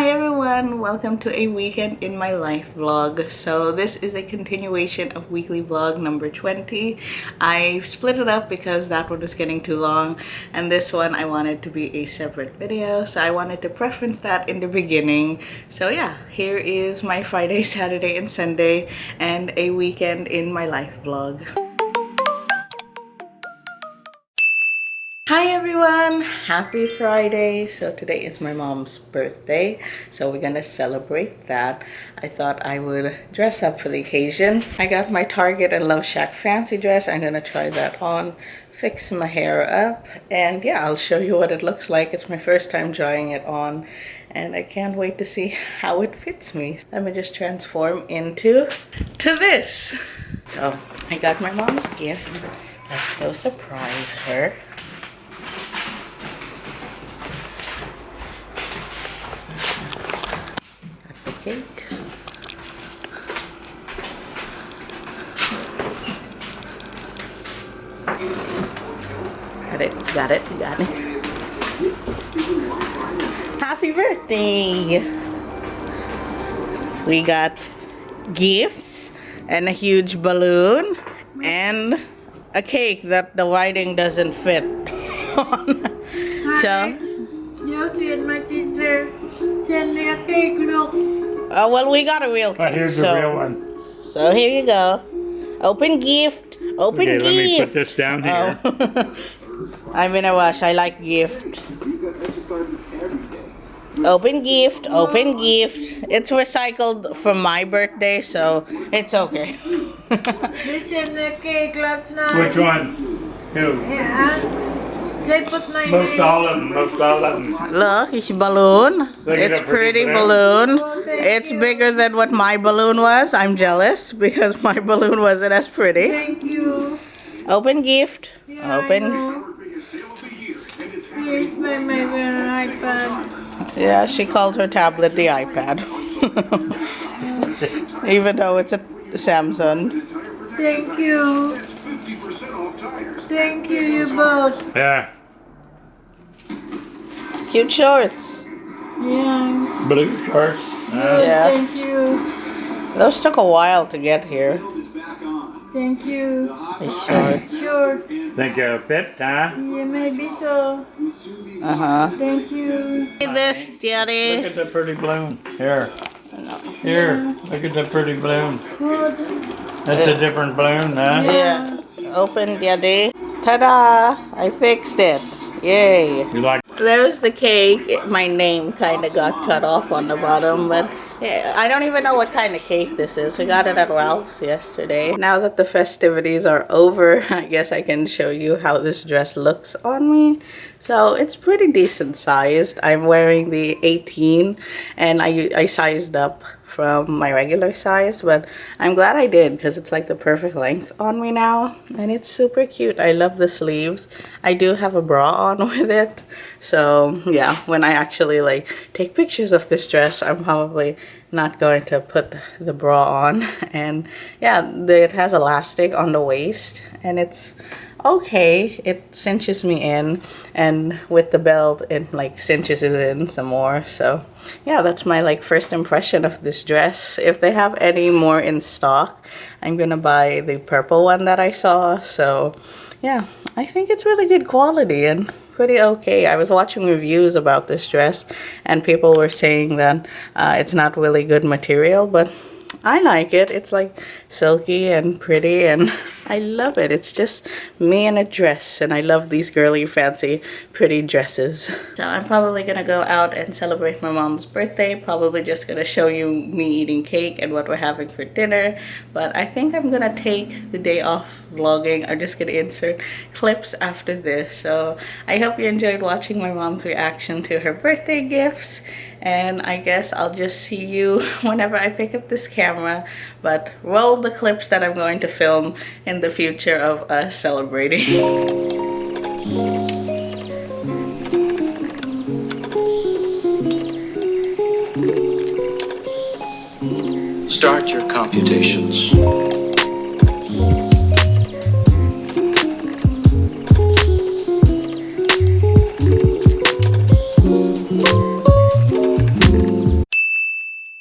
Hi everyone, welcome to a weekend in my life vlog. So this is a continuation of weekly vlog number 20. I split it up because that one was getting too long and this one I wanted to be a separate video, so I wanted to preference that in the beginning. So yeah, here is my Friday, Saturday and Sunday and a weekend in my life vlog. Hi everyone, happy Friday. So today is my mom's birthday, so we're gonna celebrate that. I thought I would dress up for the occasion. I got my Target and Love Shack fancy dress. I'm gonna try that on, fix my hair up, and yeah, I'll show you what it looks like. It's my first time trying it on and I can't wait to see how it fits me. Let me just transform into this. So I got my mom's gift. Let's go surprise her. Cake. Got it. Happy birthday! We got gifts and a huge balloon and a cake that the writing doesn't fit on. So you see my sister send me a cake, look. Well, we got a real cake. Here's the real one. So here you go. Open gift. Open gift. Let me put this down here. Oh. I'm in a rush. I like gift. Open gift. Open gift. It's recycled from my birthday, so it's okay. They sent me a cake last night. Which one? Who? Yeah. They put my Most name. all of them. Look, it's a balloon. Look at It's that pretty pretty balloon. Oh, thank It's you. bigger than what my balloon was. I'm jealous because my balloon wasn't as pretty. Thank you. Open gift. Yeah, Open. I know. Here's my iPad. Yeah, she called her tablet the iPad. Even though it's a Samsung. Thank you. Thank you, you both. Yeah. Cute shorts. Yeah. Blue shorts. Yeah. Thank you. Those took a while to get here. Thank you. The shorts. Sure. Think it'll fit, huh? Yeah, maybe so. Uh-huh. Thank you. Look at this, Look Daddy. at the pretty balloon. Here. Here. Look at the pretty balloon. Good. That's a different balloon, huh? Yeah. Open, Daddy. Ta-da! I fixed it. Yay. You like? There's the cake. My name kind of got cut off on the bottom, but yeah, I don't even know what kind of cake this is. We got it at Ralph's yesterday. Now that the festivities are over, I guess I can show you how this dress looks on me. So it's pretty decent sized. I'm wearing the 18 and I sized up from my regular size, but I'm glad I did because it's like the perfect length on me now and it's super cute. I love the sleeves. I do have a bra on with it, so yeah, when I actually like take pictures of this dress, I'm probably not going to put the bra on. And yeah, it has elastic on the waist and it's okay. It cinches me in, and with the belt it like cinches it in some more. So yeah, that's my like first impression of this dress. If they have any more in stock, I'm gonna buy the purple one that I saw. So yeah, I think it's really good quality and pretty okay. I was watching reviews about this dress and people were saying that it's not really good material, but I like it. It's like silky and pretty and I love it. It's just me in a dress and I love these girly fancy pretty dresses. So I'm probably gonna go out and celebrate my mom's birthday. Probably just gonna show you me eating cake and what we're having for dinner. But I think I'm gonna take the day off vlogging. I'm just gonna insert clips after this. So I hope you enjoyed watching my mom's reaction to her birthday gifts. And I guess I'll just see you whenever I pick up this camera. But roll the clips that I'm going to film in the future of us celebrating. Start your computations.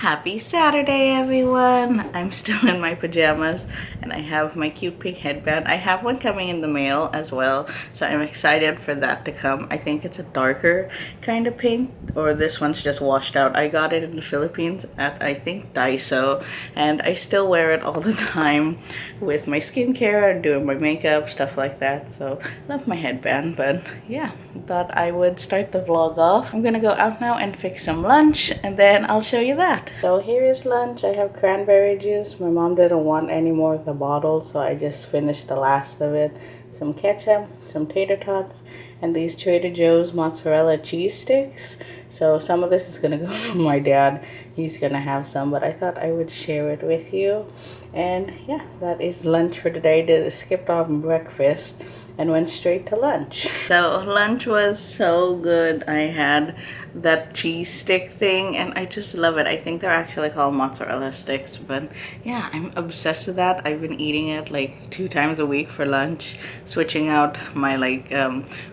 Happy Saturday, everyone! I'm still in my pajamas and I have my cute pink headband. I have one coming in the mail as well, so I'm excited for that to come. I think it's a darker kind of pink, or this one's just washed out. I got it in the Philippines at, I think, Daiso, and I still wear it all the time with my skincare, doing my makeup, stuff like that. So, love my headband, but yeah, thought I would start the vlog off. I'm gonna go out now and fix some lunch, and then I'll show you that. So here is lunch. I have cranberry juice. My mom didn't want any more of the bottle, so I just finished the last of it. Some ketchup, some tater tots, and these Trader Joe's mozzarella cheese sticks. So some of this is gonna go to my dad. He's gonna have some, but I thought I would share it with you. And yeah, that is lunch for today. Skipped off breakfast and went straight to lunch. So lunch was so good. I had that cheese stick thing and I just love it. I think they're actually called mozzarella sticks, but yeah, I'm obsessed with that. I've been eating it like 2 times a week for lunch, switching out my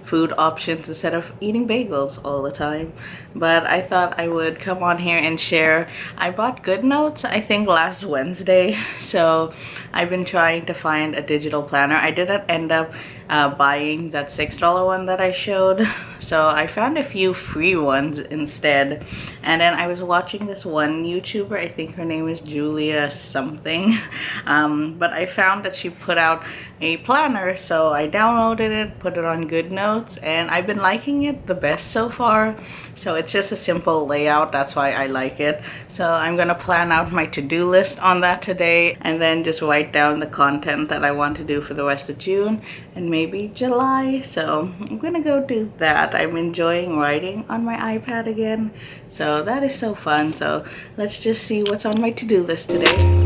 food options instead of eating bagels all the time. But I thought I would come on here and share. I bought Good Notes, I think, last Wednesday, so I've been trying to find a digital planner. I didn't end up buying that $6 one that I showed, so I found a few free ones instead. And then I was watching this one YouTuber, I think her name is Julia something, but I found that she put out a planner, so I downloaded it, put it on Good Notes, and I've been liking it the best so far. So it's just a simple layout, that's why I like it. So I'm gonna plan out my to-do list on that today, and then just write down the content that I want to do for the rest of June and maybe July. So I'm gonna go do that. I'm enjoying writing on my iPad again, so that is so fun. So let's just see what's on my to-do list today.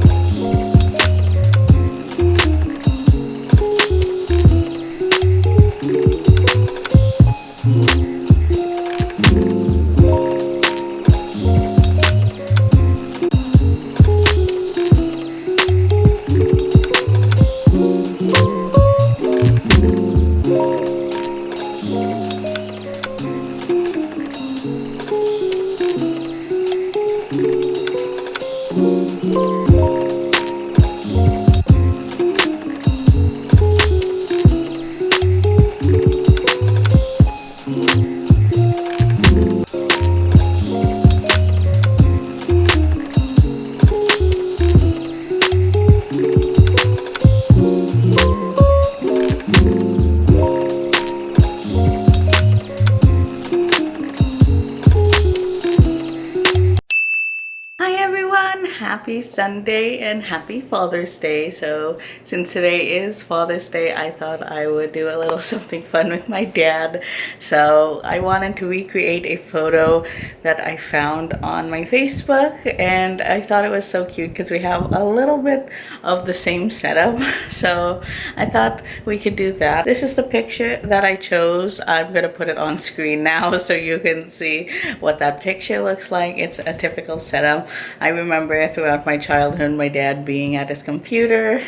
Happy Sunday and happy Father's Day. So since today is Father's Day, I thought I would do a little something fun with my dad. So I wanted to recreate a photo that I found on my Facebook, and I thought it was so cute because we have a little bit of the same setup. So I thought we could do that. This is the picture that I chose. I'm gonna put it on screen now so you can see what that picture looks like. It's a typical setup. I remember throughout my childhood my dad being at his computer,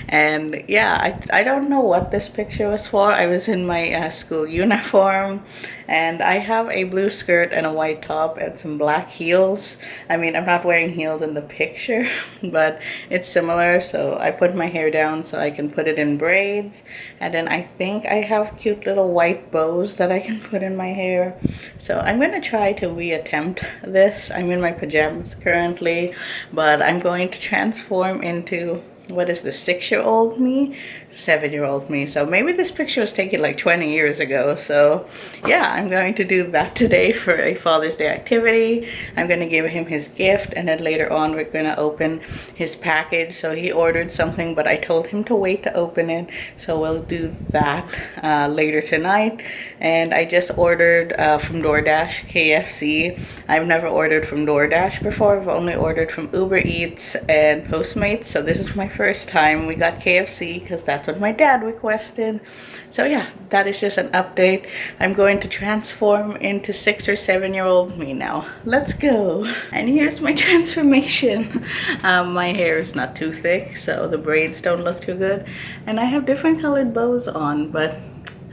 and yeah, I don't know what this picture was for. I was in my school uniform, and I have a blue skirt and a white top and some black heels. I mean, I'm not wearing heels in the picture, but it's similar. So I put my hair down so I can put it in braids, and then I think I have cute little white bows that I can put in my hair. So I'm gonna try to reattempt this. I'm in my pajamas currently, but I'm going to transform into, what is this, 6-year-old me, 7-year-old me. So maybe this picture was taken like 20 years ago. So yeah, I'm going to do that today for a Father's Day activity. I'm going to give him his gift, and then later on we're going to open his package. So he ordered something, but I told him to wait to open it, so we'll do that later tonight. And I just ordered from DoorDash, KFC. I've never ordered from DoorDash before. I've only ordered from Uber Eats and Postmates, so this is my first time. We got KFC because that's what my dad requested. So yeah, that is just an update. I'm going to transform into 6 or 7-year-old me now. Let's go. And here's my transformation. My hair is not too thick, so the braids don't look too good, and I have different colored bows on, but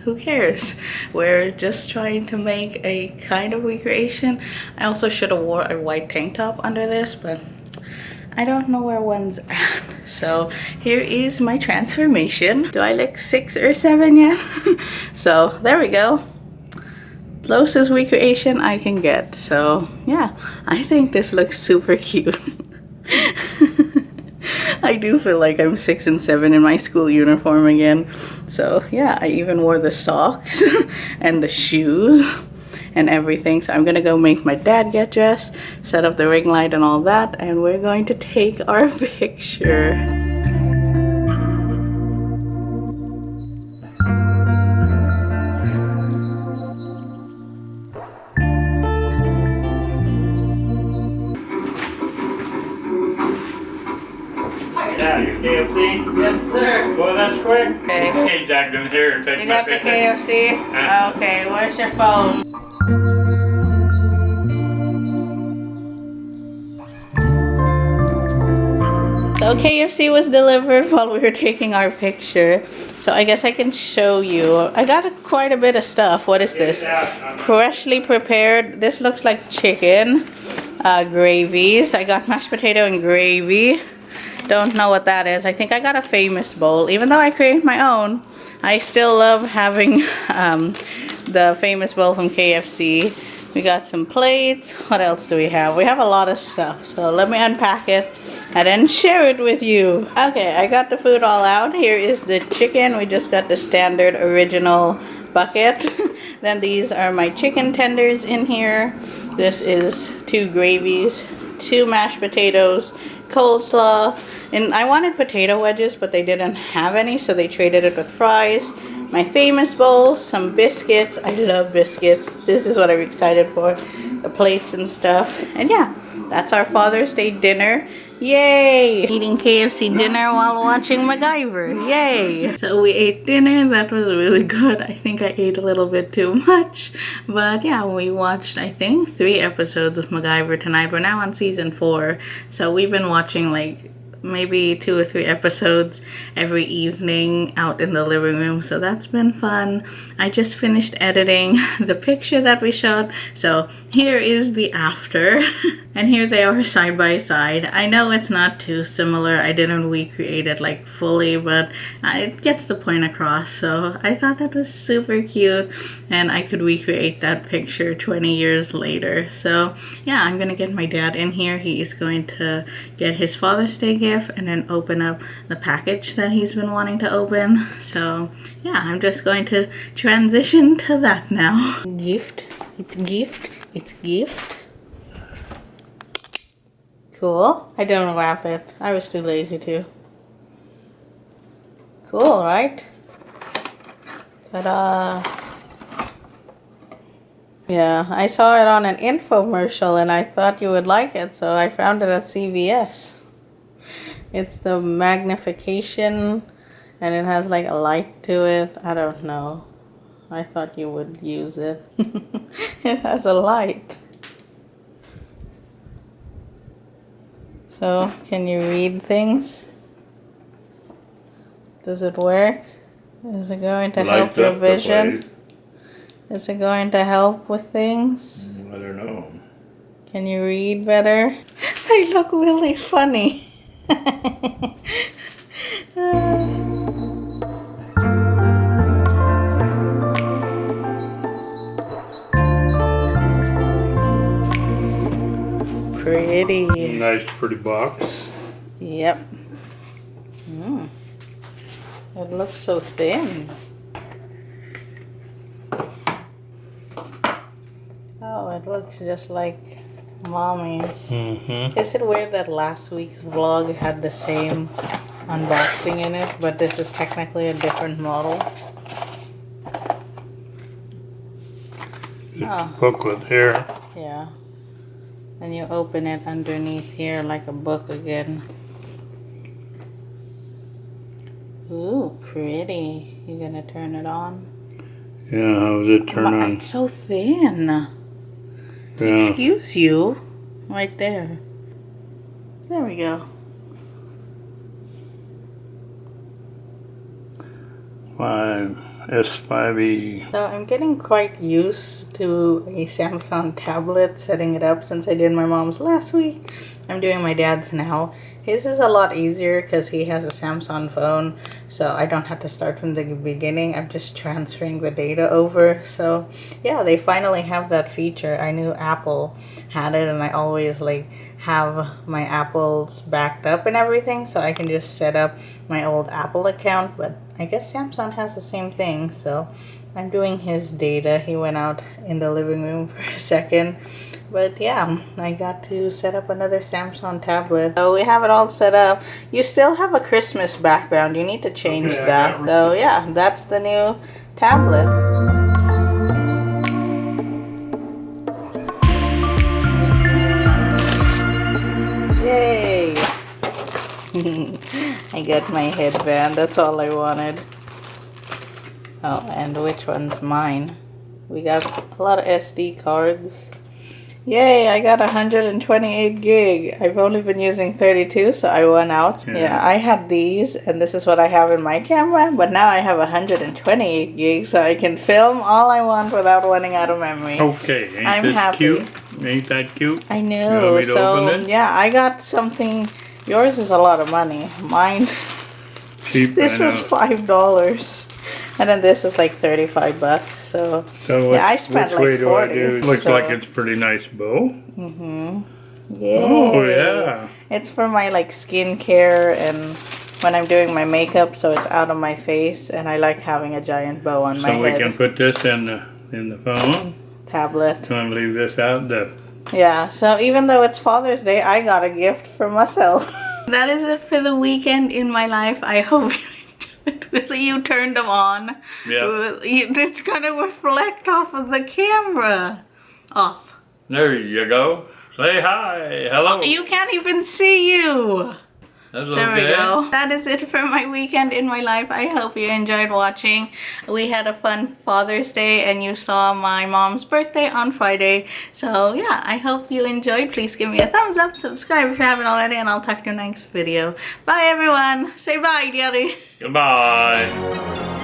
who cares? We're just trying to make a kind of recreation. I also should have wore a white tank top under this, but I don't know where one's at. So here is my transformation. Do I look 6 or 7 yet? So there we go. Closest recreation I can get. So yeah, I think this looks super cute. I do feel like I'm 6 and 7 in my school uniform again. So yeah, I even wore the socks and the shoes and everything. So I'm gonna go make my dad get dressed, set up the ring light and all that, and we're going to take our picture. Yeah, your KFC? Yes, sir. Well, that's quick. Okay. Hey, Jack, in here. Take You my got the picture. KFC? Okay, where's your phone? So KFC was delivered while we were taking our picture. So I guess I can show you. I got quite a bit of stuff. What is this? Freshly prepared. This looks like chicken. Gravies. I got mashed potato and gravy. Don't know what that is. I think I got a Famous bowl. Even though I create my own, I still love having the Famous bowl from KFC. We got some plates. What else do we have? We have a lot of stuff. So let me unpack it and then share it with you. Okay, I got the food all out. Here is the chicken. We just got the standard original bucket. Then these are my chicken tenders in here. This is 2 gravies, 2 mashed potatoes, coleslaw, and I wanted potato wedges, but they didn't have any, so they traded it with fries. My Famous bowl, some biscuits. I love biscuits. This is what I'm excited for. The plates and stuff. And yeah, that's our Father's Day dinner. Yay! Eating KFC dinner while watching MacGyver. Yay! So we ate dinner. That was really good. I think I ate a little bit too much. But yeah, we watched, I think, 3 episodes of MacGyver tonight. We're now on season 4. So we've been watching like maybe 2 or 3 episodes every evening out in the living room. So that's been fun. I just finished editing the picture that we shot. So here is the after. And here they are side by side. I know it's not too similar. I didn't recreate it like fully, but it gets the point across. So I thought that was super cute, and I could recreate that picture 20 years later. So yeah, I'm gonna get my dad in here. He is going to get his Father's Day gift and then open up the package that he's been wanting to open. So yeah, I'm just going to transition to that now. Gift. It's gift. It's gift. Cool. I didn't wrap it. I was too lazy to. Cool, right? Ta-da! Yeah, I saw it on an infomercial and I thought you would like it, so I found it at CVS. It's the magnification and it has like a light to it. I don't know. I thought you would use it. It has a light. So, can you read things? Does it work? Is it going to help your vision? Is it going to help with things? I don't know. Can you read better? They look really funny. Pretty. Nice, pretty box. Yep. It looks so thin. Oh, it looks just like Mommy's. Is it weird that last week's vlog had the same unboxing in it, but this is technically a different model? Oh. Booklet here. Yeah. And you open it underneath here like a book again. Ooh, pretty. You gonna turn it on? Yeah, how does it turn on? It's so thin. Yeah. Excuse you. Right there. There we go. S5e. So I'm getting quite used to a Samsung tablet, setting it up since I did my mom's last week. I'm doing my dad's now. His is a lot easier because he has a Samsung phone, so I don't have to start from the beginning. I'm just transferring the data over. So yeah, they finally have that feature. I knew Apple had it, and I always like have my Apples backed up and everything, so I can just set up my old Apple account. But I guess Samsung has the same thing, so I'm doing his data. He went out in the living room for a second. But yeah, I got to set up another Samsung tablet. So we have it all set up. You still have a Christmas background. You need to change that. So yeah, that's the new tablet. Yay! I got my headband. That's all I wanted. Oh, and which one's mine? We got a lot of SD cards. Yay, I got 128 gig. I've only been using 32, so I won out. Yeah, I had these, and this is what I have in my camera, but now I have 128 gigs, so I can film all I want without running out of memory. Okay, ain't this happy. cute? Ain't that cute? I You know, want me to so open it? yeah, I got something. Yours is a lot of money. Mine, Cheap. this was $5. And then this was like 35 bucks, so yeah, I spent which way like do 40. I do? Looks so. like it's a pretty nice bow. Yay. Oh yeah. It's for my like skincare and when I'm doing my makeup, so it's out of my face, and I like having a giant bow on my head. So we can put this in the phone. Tablet. I'm gonna leave this out. Yeah, so even though it's Father's Day, I got a gift for myself. That is it for the weekend in my life. I hope you turned them on. Yeah. It's gonna reflect off of the camera. Off. There you go. Say hi. Hello. Oh, you can't even see you. That's There okay. we go. That is it for my weekend in my life. I hope you enjoyed watching. We had a fun Father's Day, and you saw my mom's birthday on Friday. So yeah, I hope you enjoyed. Please give me a thumbs up, subscribe if you haven't already, and I'll talk to you next video. Bye everyone. Say bye, dearie. Goodbye.